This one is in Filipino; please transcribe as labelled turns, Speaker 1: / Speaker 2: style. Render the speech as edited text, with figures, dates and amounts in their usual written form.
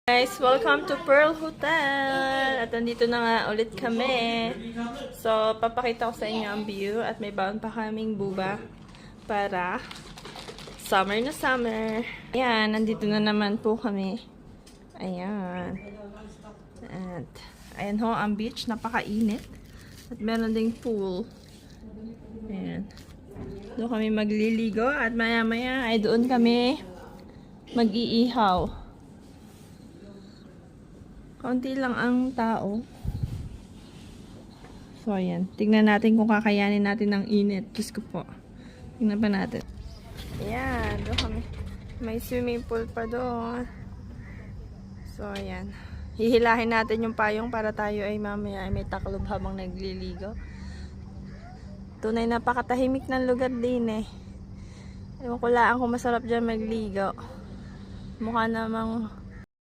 Speaker 1: Guys, welcome to Pearl Hotel! At nandito na nga ulit kami. So, papakita ko sa inyo ang view at may baon pa kaming buba para summer na summer. Ayan, nandito na naman po kami. Ayan. At, ayan ho ang beach, napakainit. At meron ding pool. Ayan. Doon kami magliligo at maya-maya ay doon kami mag-iihaw. Kaunti lang ang tao. So, ayan. Tingnan natin kung kakayanin natin ng init. Diyos ko po. Tingnan pa natin. Ayan. Doon kami. May swimming pool pa doon. So, ayan. Hihilahin natin yung payong para tayo ay mamaya ay may taklob habang nagliligo. Tunay napakatahimik ng lugar din eh. Ewan ko lang kung masarap dyan magligo. Mukha namang